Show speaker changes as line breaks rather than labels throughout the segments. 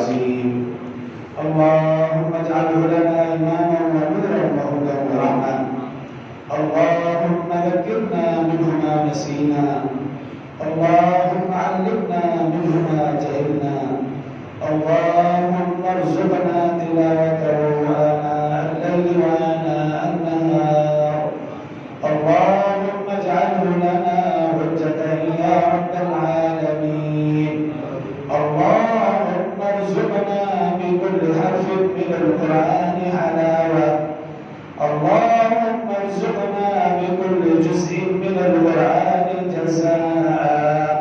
العظيم. اللهم اجعله لنا إماما ونورا وهدى ورحمة. اللهم ذكرنا منه ما نسينا، اللهم علمنا منه ما جهلنا، اللهم ارزقنا تلاوته آناء الليل وآناء النهار. اللهم اجعله لنا حجة يا رب العالمين. اللهم ارزقنا بكل حرف من القرآن حلاوة. اللهم ارزقنا بكل جزء من القرآن جزاء.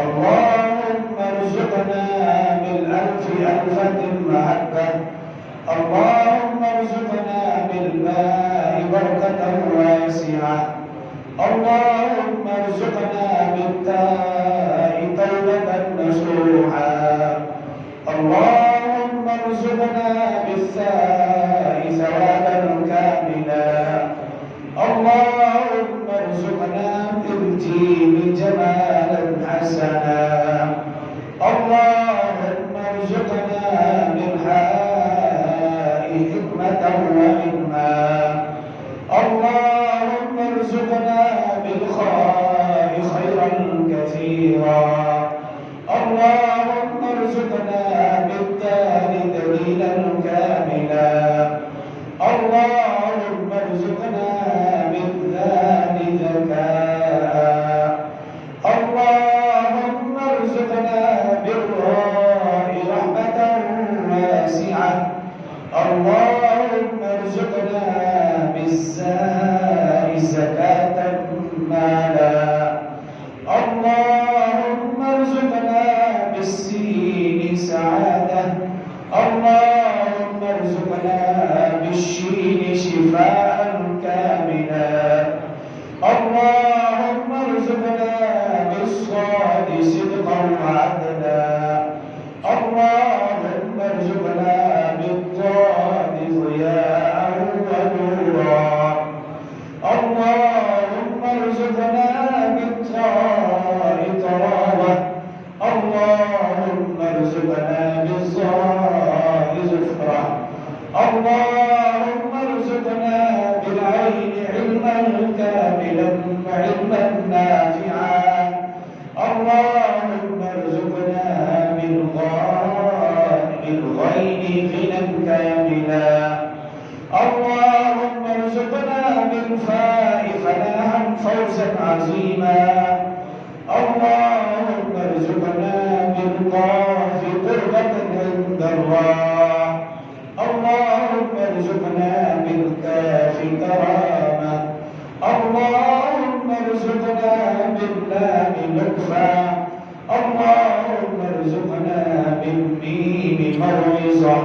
اللهم ارزقنا بالألف ألفة محبة. اللهم ارزقنا بالماء بركة واسعة. اللهم ارزقنا بالتاء توبة نصوحا. اللهم ارزقنا بالثاء ثوابا كاملا. اللهم ارزقنا بالجيم جمالا حسنا. اللهم ارزقنا بالحاء حكمة وعلما. اللهم ارزقنا بالخاء خيرا كثيرا. اللهم ارزقنا بالدال دليلا كاملا. اللهم ارزقنا بالذال ذكاء. اللهم ارزقنا بالراء رحمة واسعة. اللهم ارزقنا بالزاء زكاة مالا. اللهم ارزقنا بالسين سعادة. اللهم ارزقنا بالشين شفاء كاملا. اللهم ارزقنا بالصاد صدقا وعدلا. اللهم ارزقنا بالضاد ضياء ونورا. اللهم ارزقنا بالطاء طراوة. اللهم ارزقنا بالظاء زفرة. اللهم ارزقنا بالعين علما كاملا وعلما نافعا. اللهم ارزقنا بالغين غنى كاملا. اللهم ارزقنا بالفاء فلاحا فوزا عظيما. اللهم ارزقنا بالقاف قربة عند الله. اللهم ارزقنا بالكاف كرامة. اللهم ارزقنا باللام لطفا. اللهم ارزقنا بالميم موعظة.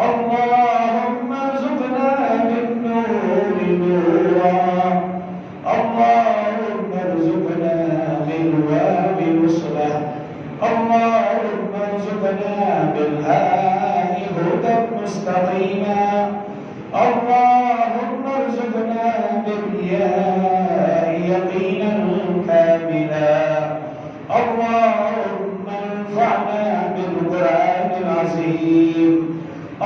اللهم ارزقنا بالنور نورا. اللهم ارزقنا بالواو وصلة. اللهم ارزقنا بالهاء هدى مستقيما. اللهم ارزقنا بالياء يقينا كاملا. اللهم انفعنا بالقرآن العظيم.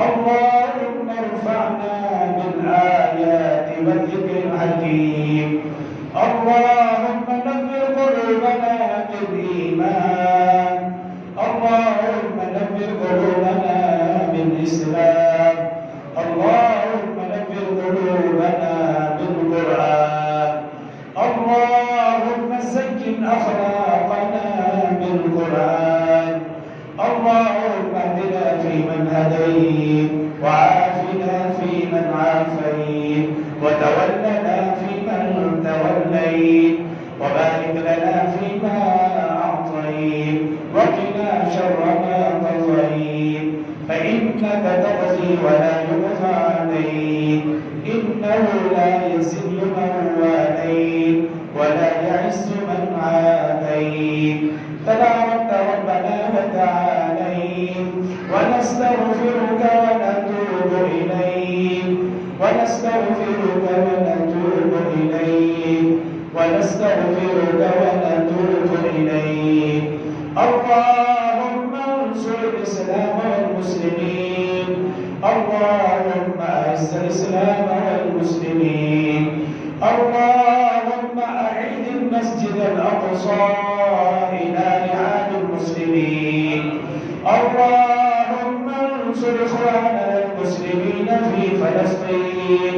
اللهم انفعنا بالآيات والذكر الحكيم. اللهم نور قلوبنا بالإيمان. اللهم نور قلوبنا بالإسلام. اللهم نور قلوبنا بالقرآن. اللهم زين أخلاقنا بالقرآن. اللهم اهدنا فيمن هديت، وعافنا فيمن عافيت، وتولنا فيمن توليت، وبارك لنا فيما أعطيت، وقنا شر ما قضيت، فإنك تقضي ولا يقضى عليك، إنه لا يذل من واليت ولا يعز من عاديت. تبارك ربنا وتعاليت، ونستغفرك ونتوب إليك، ونستغفرك ونتوب إليك، ونستغفرك ونتوب إليك. اللهم انصر الإسلام وصائنا لعاد المسلمين. اللهم انصر إخواننا المسلمين في فلسطين.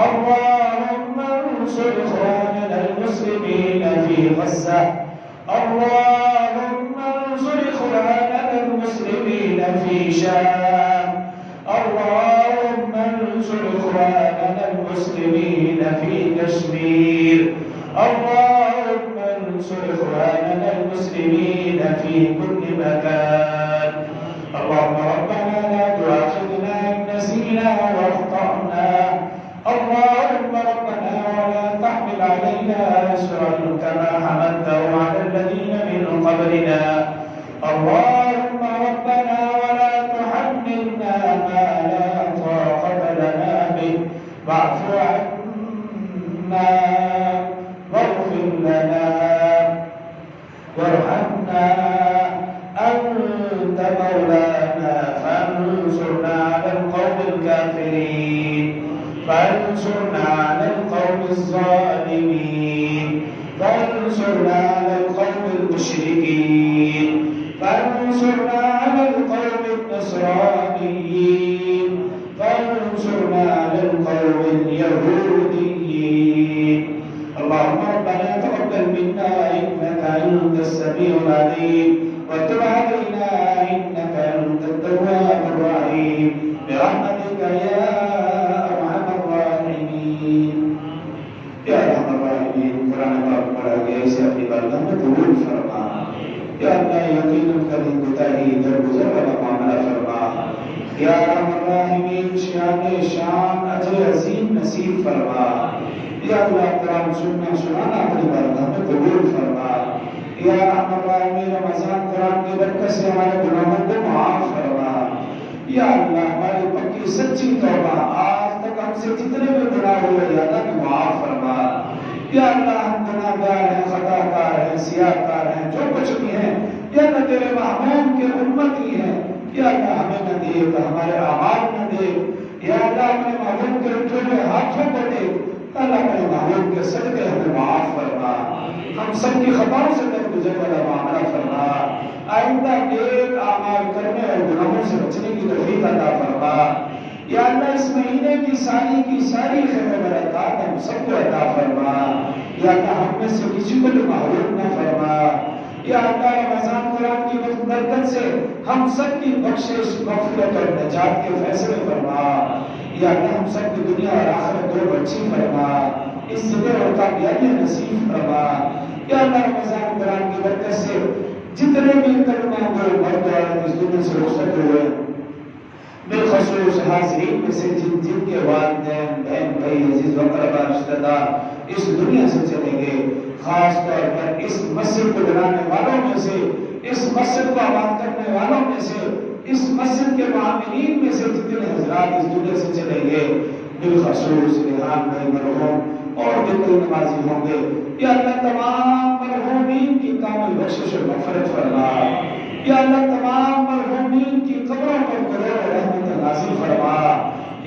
اللهم انصر إخواننا المسلمين في غزة. اللهم انصر إخواننا المسلمين في شام. اللهم انصر إخواننا المسلمين في كشمير. اللهم انصر إخواننا المسلمين في كل مكان. اللهم ربنا لا تؤاخذنا إن نسينا وأخطأنا. اللهم ربنا ولا تحمل علينا إصرا كما حملته على الذين من قبلنا. اللهم ربنا ولا تحملنا ما لا طاقة لنا به. واعف عنا واغفر لنا وارحمنا. أنت مولانا فانصرنا على القوم الكافرين. فانصرنا على القوم الظالمين. فانصرنا على القوم المشركين. فانصرنا على القوم النصرانيين. فانصرنا على القوم اليهوديين. اللهم ربنا تقبل منا إنك أنت السميع العليم وتب علينا إنك أنت التواب الرحيم برحمتك يا أرحم الراحمين. یا ارحم الراحمین، قرآن پاک پڑھا گیا اسے اپنی بارگاہ میں قبول فرما. یا اللہ یقیناً کبھی کوتاہی درگزر والا معاملہ فرما. یا ارحم الراحمین شان شان اجر عظیم نصیب فرما. یا اللہ قرآن سنانا اپنی بارگاہ میں قبول فرما. یا ارحم الراحمین رمضان قرآن کی برکت سے ہمارے گناہوں کو معاف فرما. یا اللہ ہماری پکی سچی توبہ آج تک ہم سے جتنے بھی گناہ ہوئے یا اللہ معاف فرما. یا اللہ ہم گناہ گار ہیں، خطا کار ہیں، سیاہ کار ہیں، جو کچھ بھی ہیں یا اللہ تیرے محموم کے امتی ہیں. یا اللہ ہمیں نہ دیکھ، ہمارے اعمال نہ دیکھ. یا اللہ اپنے محبوب کے اٹھے ہوئے ہاتھوں کو دیکھ. اللہ اپنے محبوب کے صدقے ہمیں معاف فرما. ہم سب کی خطاؤں سے درگزر والا معاملہ فرما. آئندہ نیک اعمال کرنے اور گناہوں سے بچنے کی توفیق عطا فرما. یا اللہ اس مہینے کی ساری خیر و برکات ہم سب کو عطا فرما. یا اللہ ہم میں سے کسی کو بھی محروم نہ فرما. یا اللہ رمضان قرآن کی برکت سے ہم سب کی بخشش، مغفرت اور نجات کے فیصلے فرما. یا اللہ ہم سب کی دنیا اور آخرت دونوں اچھی فرما. عزت اور کامیابی نصیب فرما. یا اللہ رمضان قرآن کی برکت سے جتنے بھی کلمہ گو مرد عورت اس دنیا سے رخصت ہوئے، بالخصوص حاضرین میں سے جن کے والدین، بہن، بھائی، عزیز و اقربا، رشتہ دار اس دنیا سے چلیں گے، خاص طور پر اس مسجد کو بنانے والوں میں سے، اس مسجد کو آباد کرنے والوں میں سے، اس مسجد کے معاملین میں سے جتنے حضرات اس دنیا سے چلیں گے، بالخصوص ریحان بھائی مرحوم اور بھی کوئی نمازی ہوں گے. یا اللہ تمام مرحومین کی کامل بخشش و مغفرت فرما. یا اللہ تمام مرحومین کی قبروں پر قرور و رحمت نازل فرما.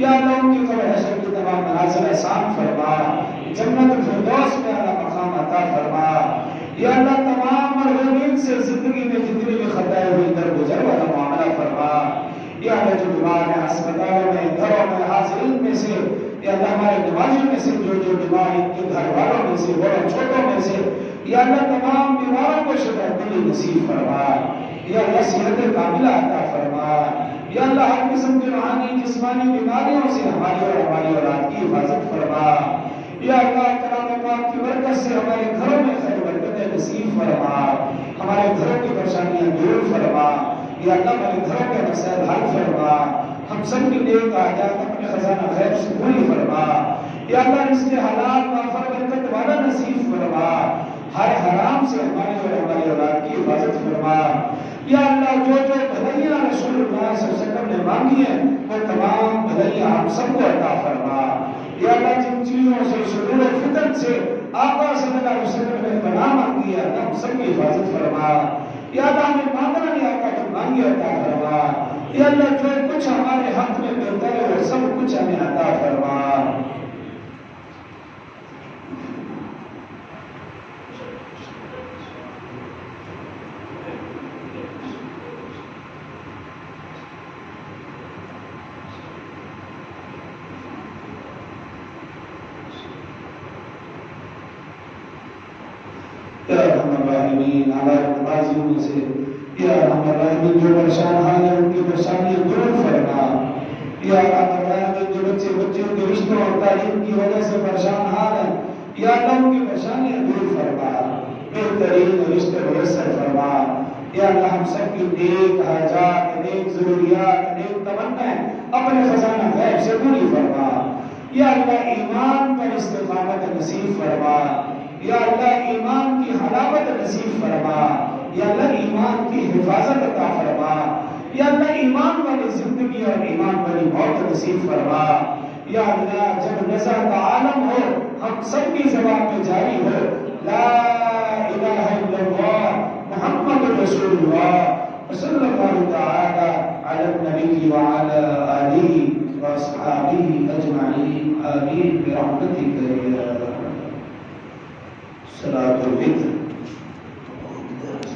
یا اللہ ان کی قبر حشر کی تمام منازل احسان فرما. جنت الفردوس میں اعلیٰ مقام عطا فرما. یا اللہ تمام مرحومین سے زندگی میں جتنی بھی خطائیں ہوئی درگزر والا معاملہ فرما. یا اللہ جو بیمار ہیں اسپتالوں میں، گھروں میں، حاضرین میں سے، یا اللہ ہمارے نمازیوں میں سے جو بیمار ان کے گھر والوں میں سے، بڑوں چھوٹوں میں سے، یا اللہ تمام بیماروں کو شفا دلی نصیب فرما. یا اللہ صحت کاملہ عطا فرما. یا اللہ ہر قسم کی روحانی جسمانی بیماریوں سے ہماری اور ہماری اولاد کی حفاظت فرما. یا اللہ کلام پاک کی برکت سے ہمارے گھروں میں خیر برکت نصیب فرما. ہمارے گھروں کی پریشانیاں دور فرما. یا اللہ ہمارے گھروں کے مسائل حل فرما. ہم سب کی نیک حاجات اپنے خزانہ خیر سے پوری فرما. یا اللہ رزق حلال وافر برکت والا نصیب فرما. ہر حرام سے ہماری اور ہماری اولاد کی حفاظت فرما. یا اللہ جو بھلائیاں رسول اللہ صلی اللہ علیہ وسلم نے مانگی ہیں وہ تمام بھلائیاں ہم سب کو عطا فرما. یا اللہ جن چیزوں سے شرور و فتن سے آقا صلی اللہ علیہ وسلم نے پناہ مانگی ہے اللہ ہم سب کی حفاظت فرما. یا اللہ ہمیں مانگنا نہیں آتا تو مانگی عطا فرما. یا اللہ جو کچھ ہمارے حق میں بہتر ہے وہ سب کچھ ہمیں عطا فرما. الراحمین ہمارے نمازیوں میں سے یا ارحم الراحمین جو پریشان حال ہیں ان کی پریشانیاں دور فرما یا ارحم الراحمین جو بچوں کے رشتوں اور تعلیم کی وجہ سے پریشان حال ہیں یا اللہ ان کی پریشانیاں دور فرما بہترین رشتے میسر فرما یا اللہ ہم سب کی نیک حاجات نیک ضروریات نیک تمنائیں اپنے خزانہ غیب سے پوری فرما یا اللہ ایمان پر استقامت نصیب فرما یا اللہ ایمان کی حلاوت نصیب فرما یا اللہ ایمان کی حفاظت عطا فرما یا اللہ ایمان والی زندگی اور ایمان والی موت نصیب فرما یا اللہ جب نزع کا عالم ہو ہم سب کی زبان میں جاری ہو لا الہ الا اللہ محمد رسول اللہ صلی اللہ تعالی علی النبی وعلی آلہ واصحابہ اجمعین آمین برحمتک یا صلاة الفطر